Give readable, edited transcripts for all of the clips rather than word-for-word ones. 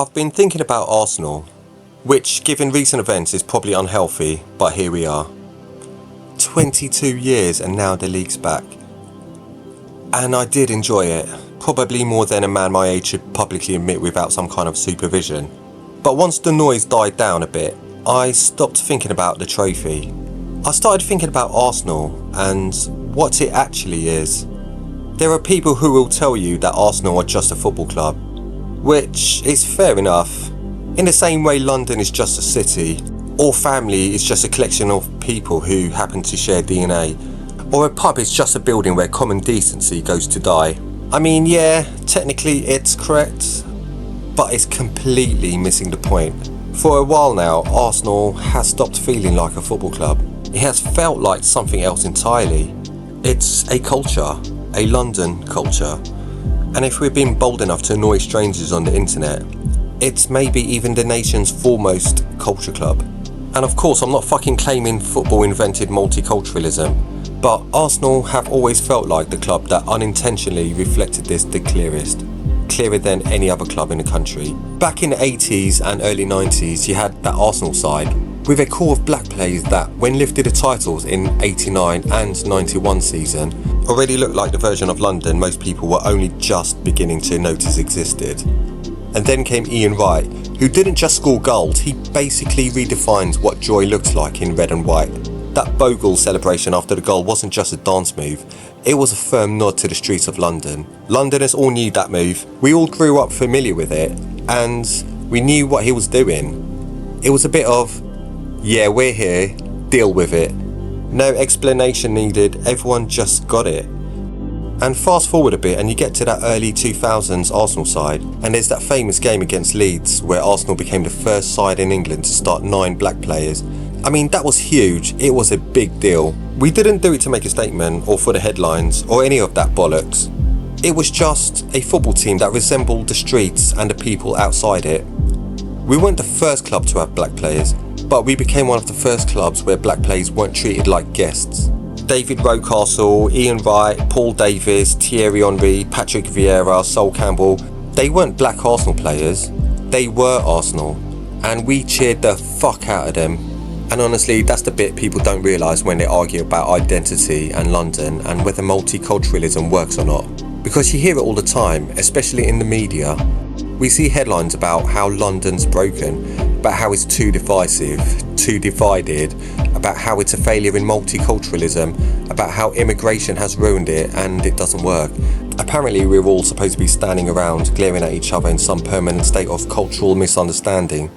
I've been thinking about Arsenal, which given recent events is probably unhealthy, but here we are. 22 years and now the league's back. And I did enjoy it, probably more than a man my age should publicly admit without some kind of supervision. But once the noise died down a bit, I stopped thinking about the trophy. I started thinking about Arsenal and what it actually is. There are people who will tell you that Arsenal are just a football club, which is fair enough. In the same way London is just a city, or family is just a collection of people who happen to share DNA, or a pub is just a building where common decency goes to die. I mean, yeah, technically it's correct, but it's completely missing the point. For a while now, Arsenal has stopped feeling like a football club. It has felt like something else entirely. It's a culture, a London culture. And if we've been bold enough to annoy strangers on the internet, it's maybe even the nation's foremost culture club. And of course, I'm not fucking claiming football invented multiculturalism, but Arsenal have always felt like the club that unintentionally reflected this the clearest. Clearer than any other club in the country. Back in the 80s and early 90s, you had that Arsenal side with a core of black players that, when lifted the titles in 89 and 91 season, already looked like the version of London most people were only just beginning to notice existed. And then came Ian Wright, who didn't just score goals, he basically redefines what joy looks like in red and white. That Bogle celebration after the goal wasn't just a dance move, it was a firm nod to the streets of London. Londoners all knew that move, we all grew up familiar with it, and we knew what he was doing. It was a bit of, yeah, we're here, deal with it. No explanation needed, everyone just got it. And fast forward a bit and you get to that early 2000s Arsenal side, and there's that famous game against Leeds where Arsenal became the first side in England to start 9 black players. I mean, that was huge, it was a big deal. We didn't do it to make a statement or for the headlines or any of that bollocks. It was just a football team that resembled the streets and the people outside it. We weren't the first club to have black players, but we became one of the first clubs where black players weren't treated like guests. David Rocastle, Ian Wright, Paul Davis, Thierry Henry, Patrick Vieira, Sol Campbell, they weren't black Arsenal players, they were Arsenal, and we cheered the fuck out of them. And honestly, that's the bit people don't realise when they argue about identity and London and whether multiculturalism works or not. Because you hear it all the time, especially in the media. We see headlines about how London's broken, about how it's too divisive, too divided, about how it's a failure in multiculturalism, about how immigration has ruined it and it doesn't work. Apparently we're all supposed to be standing around glaring at each other in some permanent state of cultural misunderstanding.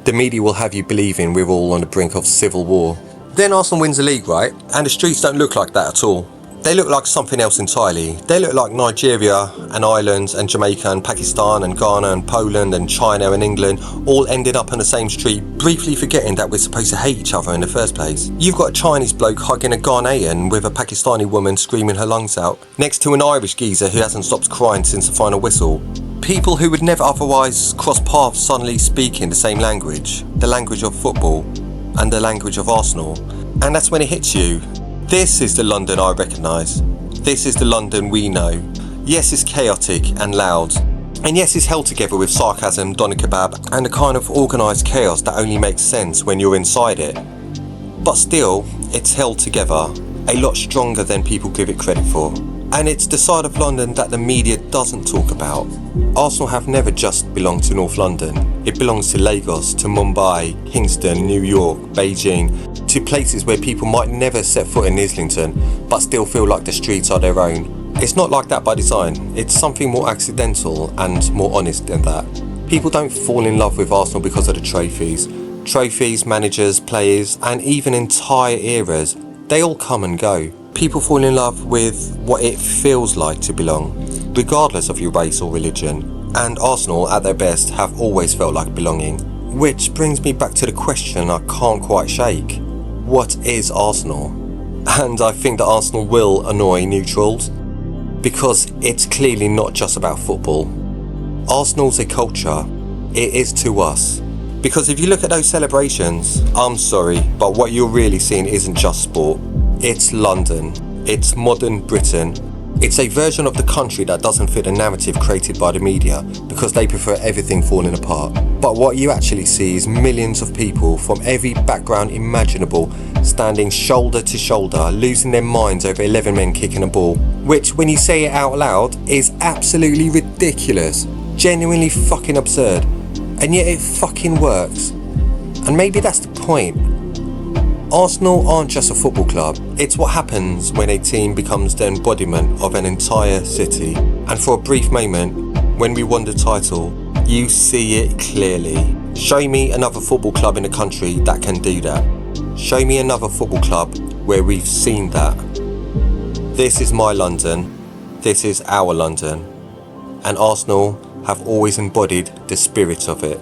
The media will have you believing we're all on the brink of civil war. Then Arsenal wins the league, right? And the streets don't look like that at all. They look like something else entirely. They look like Nigeria and Ireland and Jamaica and Pakistan and Ghana and Poland and China and England all ended up on the same street, briefly forgetting that we're supposed to hate each other in the first place. You've got a Chinese bloke hugging a Ghanaian with a Pakistani woman screaming her lungs out, next to an Irish geezer who hasn't stopped crying since the final whistle. People who would never otherwise cross paths suddenly speaking the same language, the language of football and the language of Arsenal. And that's when it hits you. This is the London I recognise. This is the London we know. Yes, it's chaotic and loud. And yes, it's held together with sarcasm, doner kebab, and a kind of organised chaos that only makes sense when you're inside it. But still, it's held together, a lot stronger than people give it credit for. And it's the side of London that the media doesn't talk about. Arsenal have never just belonged to North London. It belongs to Lagos, to Mumbai, Kingston, New York, Beijing, to places where people might never set foot in Islington, but still feel like the streets are their own. It's not like that by design. It's something more accidental and more honest than that. People don't fall in love with Arsenal because of the trophies. Trophies, managers, players, and even entire eras, they all come and go. People fall in love with what it feels like to belong, regardless of your race or religion. And Arsenal, at their best, have always felt like belonging. Which brings me back to the question I can't quite shake. What is Arsenal? And I think that Arsenal will annoy neutrals, because it's clearly not just about football. Arsenal's a culture. It is to us. Because if you look at those celebrations, I'm sorry, but what you're really seeing isn't just sport. It's London. It's modern Britain. It's a version of the country that doesn't fit the narrative created by the media because they prefer everything falling apart. But what you actually see is millions of people from every background imaginable standing shoulder to shoulder, losing their minds over 11 men kicking a ball, which when you say it out loud is absolutely ridiculous, genuinely fucking absurd, and yet it fucking works. And maybe that's the point. Arsenal aren't just a football club, it's what happens when a team becomes the embodiment of an entire city. And for a brief moment, when we won the title, you see it clearly. Show me another football club in the country that can do that. Show me another football club where we've seen that. This is my London, this is our London, and Arsenal have always embodied the spirit of it.